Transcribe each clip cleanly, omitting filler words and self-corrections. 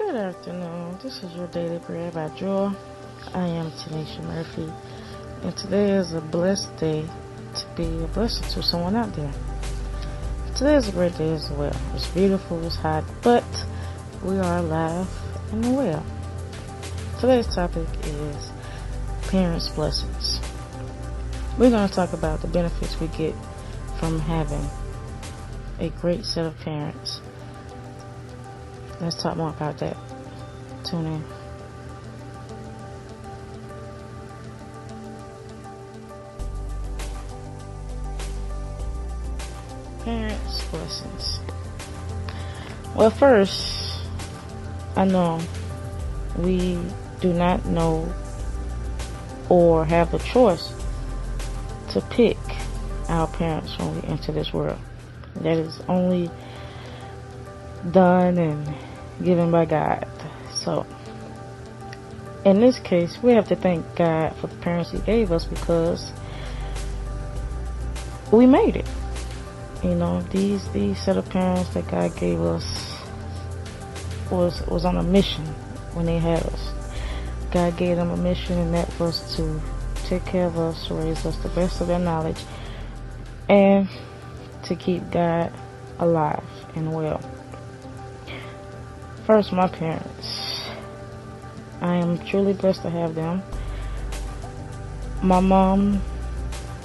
Good afternoon. This is your Daily Bread by Joy. I am Tanisha Murphy, and today is a blessed day to be a blessing to someone out there. Today is a great day as well. It's beautiful, it's hot, but we are alive and well. Today's topic is parents' blessings. We're going to talk about the benefits we get from having a great set of parents. Let's talk more about that. Tune in. Parents' blessings. Well, first, I know we do not know or have the choice to pick our parents when we enter this world. That is only done and given by God. So, in this case, we have to thank God for the parents He gave us because we made it. You know, these set of parents that God gave us was on a mission when they had us. God gave them a mission, and that was to take care of us, raise us the best of their knowledge, and to keep God alive and well. First, my parents. I am truly blessed to have them. My mom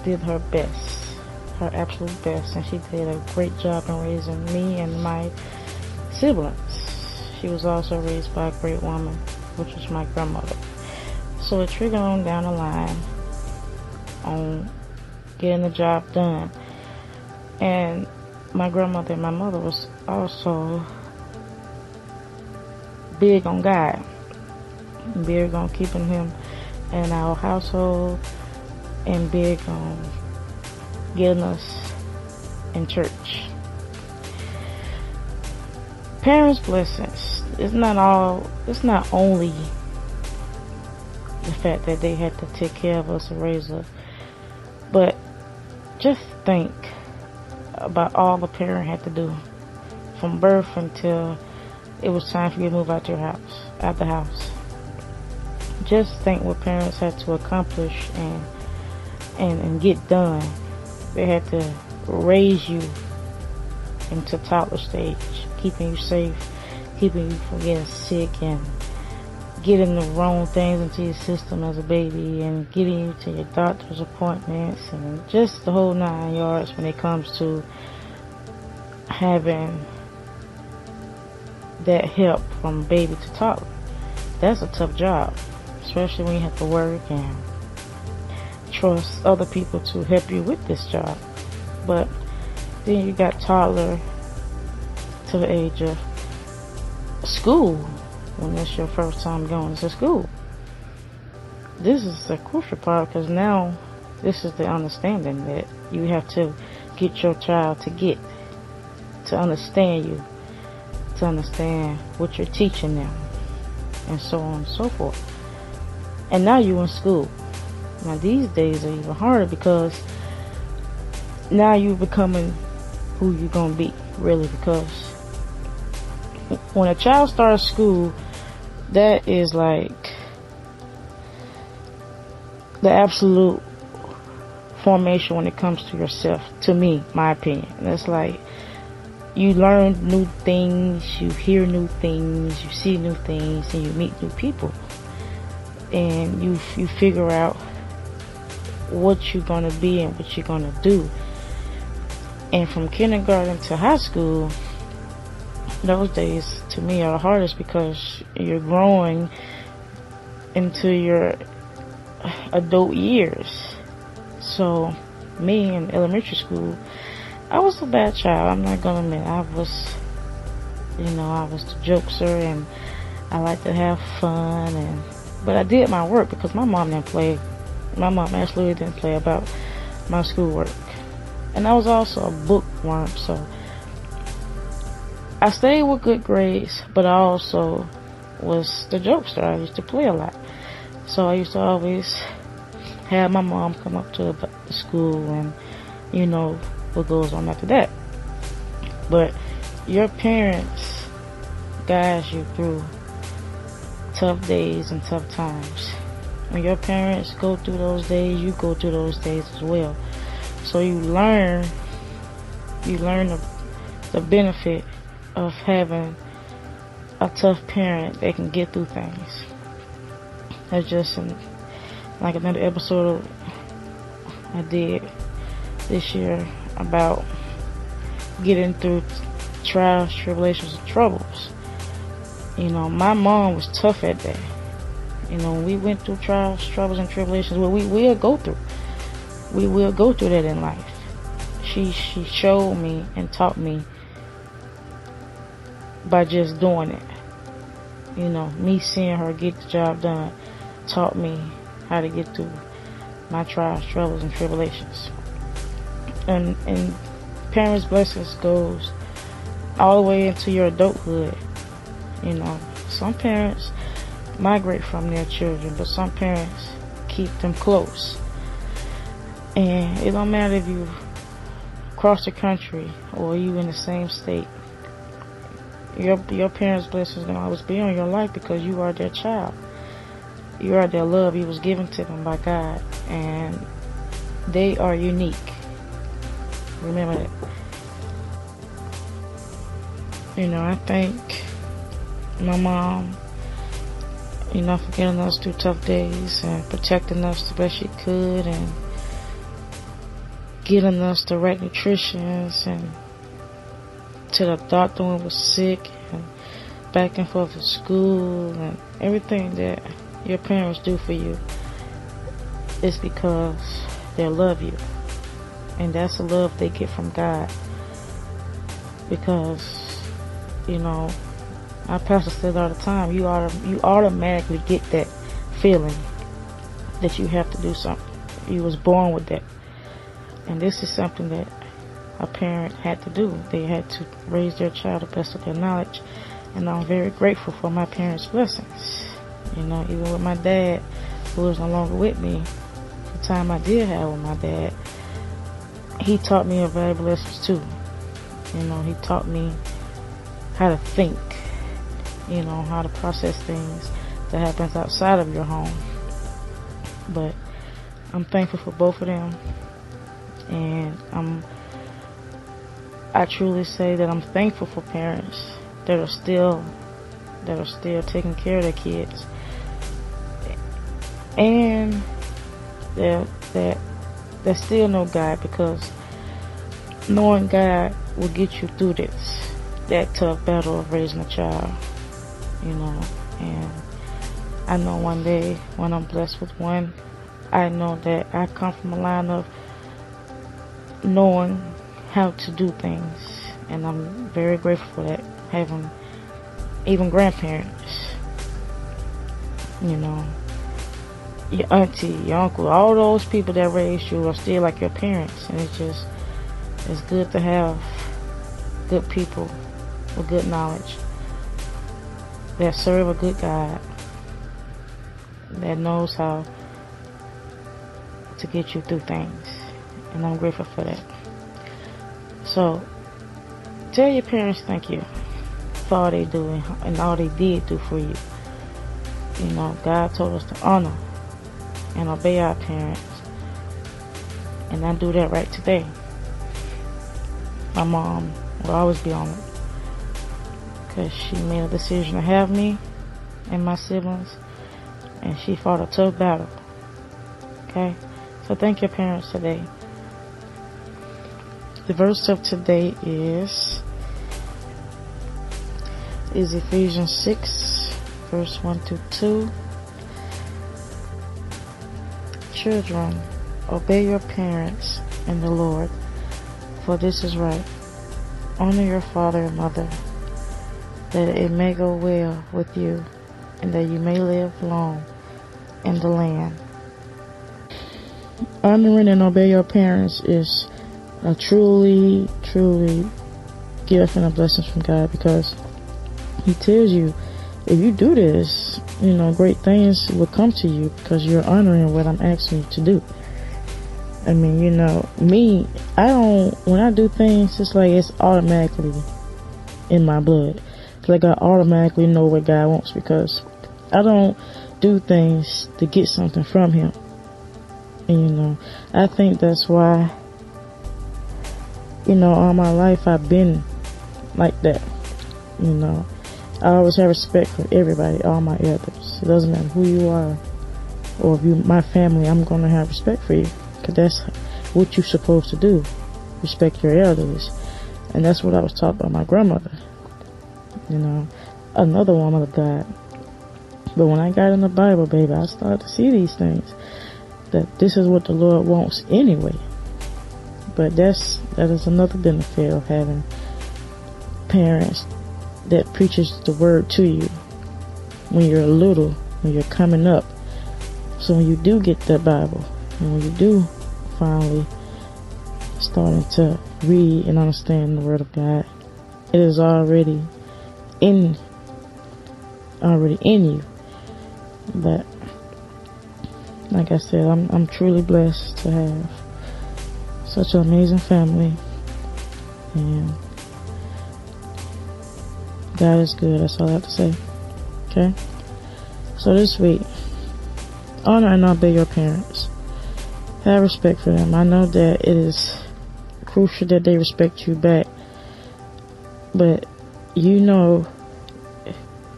did her best, her absolute best, and she did a great job in raising me and my siblings. She was also raised by a great woman, which was my grandmother. So it triggered on down the line on getting the job done. And my grandmother and my mother was also big on God, big on keeping Him in our household, and big on getting us in church. Parents' blessings. It's not only the fact that they had to take care of us and raise us, but just think about all the parent had to do from birth until it was time for you to move out the house. Just think what parents had to accomplish and get done. They had to raise you into toddler stage, keeping you safe, keeping you from getting sick, and getting the wrong things into your system as a baby, and getting you to your doctor's appointments, and just the whole 9 yards when it comes to having that help from baby to toddler. That's a tough job, especially when you have to work and trust other people to help you with this job. But then you got toddler to the age of school, when that's your first time going to school. This is the crucial part, because now this is the understanding that you have to get your child to understand you, to understand what you're teaching them, and so on and so forth. And now you're in school. Now these days are even harder, because now you're becoming who you're going to be, really, because when a child starts school, that is like the absolute formation when it comes to yourself, to me, my opinion. And it's like you learn new things, you hear new things, you see new things, and you meet new people. And you figure out what you're going to be and what you're going to do. And from kindergarten to high school, those days to me are the hardest, because you're growing into your adult years. So me in elementary school, I was a bad child. I'm not gonna admit. I was the jokester, and I like to have fun, but I did my work, because my mom didn't play. My mom absolutely didn't play about my schoolwork. And I was also a bookworm, so I stayed with good grades, but I also was the jokester. I used to play a lot. So I used to always have my mom come up to the school, and what goes on after that. But your parents guide you through tough days and tough times. When your parents go through those days, you go through those days as well. So you learn the benefit of having a tough parent that can get through things. That's just like another episode I did this year about getting through trials, tribulations, and troubles. My mom was tough at that. We went through trials, troubles, and tribulations. Well, we will go through. We will go through that in life. She showed me and taught me by just doing it. Me seeing her get the job done taught me how to get through my trials, troubles, and tribulations. And parents' blessings goes all the way into your adulthood. Some parents migrate from their children, but some parents keep them close. And it don't matter if you cross the country or you in the same state. Your parents' blessings gonna always be on your life because you are their child. You are their love. You was given to them by God, and they are unique. Remember that. I thank my mom, for getting us through tough days and protecting us the best she could and getting us the right nutrition and to the doctor when we was sick and back and forth to school and everything that your parents do for you is because they love you. And that's the love they get from God. Because, our pastor says all the time, you automatically get that feeling that you have to do something. You was born with that. And this is something that a parent had to do. They had to raise their child to the best of their knowledge. And I'm very grateful for my parents' blessings. Even with my dad, who is no longer with me, the time I did have with my dad, he taught me a valuable lessons too. He taught me how to think, how to process things that happens outside of your home. But I'm thankful for both of them, and I truly say that I'm thankful for parents that are still taking care of their kids, and that still know God, because knowing God will get you through that tough battle of raising a child, and I know one day when I'm blessed with one, I know that I come from a line of knowing how to do things, and I'm very grateful for that, having even grandparents, your auntie, your uncle, all those people that raised you are still like your parents, and it's good to have good people with good knowledge that serve a good God, that knows how to get you through things, and I'm grateful for that. So tell your parents thank you for all they do and all they did do for you. God told us to honor and obey our parents, and I do that right today. My mom will always be honored because she made a decision to have me and my siblings, and she fought a tough battle. Okay, so thank your parents today. The verse of today is Ephesians 6 verse 1-2. Children, obey your parents in the Lord, for this is right. Honor your father and mother, that it may go well with you, and that you may live long in the land. Honoring and obey your parents is a truly gift and a blessing from God, because He tells you, if you do this, great things will come to you because you're honoring what I'm asking you to do. I mean, me, when I do things, it's like it's automatically in my blood. It's like I automatically know what God wants, because I don't do things to get something from him. And, I think that's why, all my life I've been like that. I always have respect for everybody, all my elders. It doesn't matter who you are or if you my family, I'm going to have respect for you. Because that's what you're supposed to do. Respect your elders. And that's what I was taught by my grandmother. Another woman of God. But when I got in the Bible, baby, I started to see these things. That this is what the Lord wants anyway. But that is another benefit of having parents that preaches the word to you when you're little, when you're coming up. So when you do get that Bible, and when you do finally starting to read and understand the word of God, it is already in you. But like I said, I'm truly blessed to have such an amazing family, and God is good. That's all I have to say. Okay? So this week, honor and obey your parents. Have respect for them. I know that it is crucial that they respect you back, but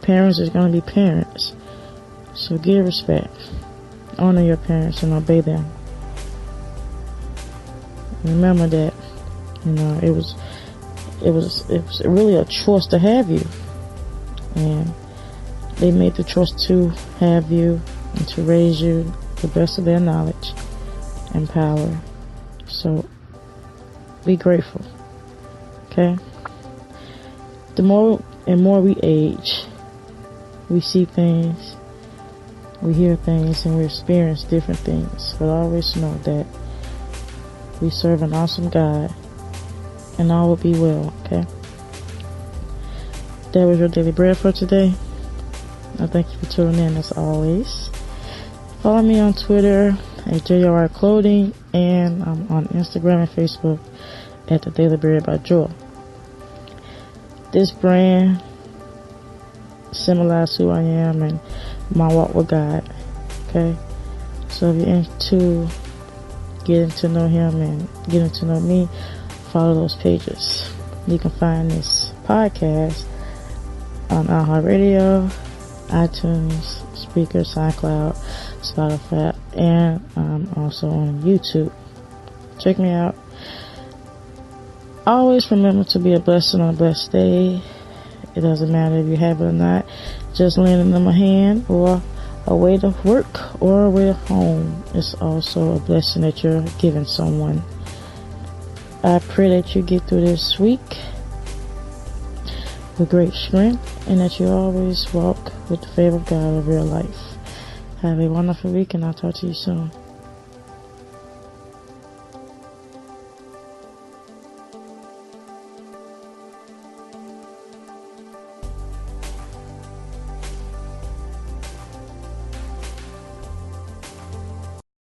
parents is going to be parents. So give respect. Honor your parents and obey them. Remember that, it was really a choice to have you, and they made the choice to have you and to raise you the best of their knowledge and power. So be grateful. Okay? The more and more we age, we see things, we hear things, and we experience different things. But always know that we serve an awesome God, and all will be well. Okay? That was your daily bread for today. I thank you for tuning in as always. Follow me on Twitter at JR Clothing, and I'm on Instagram and Facebook at The Daily Bread by Joy. This brand symbolizes who I am and my walk with God. Okay? So if you're into getting to know Him and getting to know me, follow those pages. You can find this podcast on iHeartRadio, iTunes, Spreaker, SoundCloud, Spotify, and also on YouTube. Check me out. Always remember to be a blessing on a blessed day. It doesn't matter if you have it or not. Just lending them a hand or a way to work or a way to home is also a blessing that you're giving someone. I pray that you get through this week with great strength, and that you always walk with the favor of God over your life. Have a wonderful week, and I'll talk to you soon.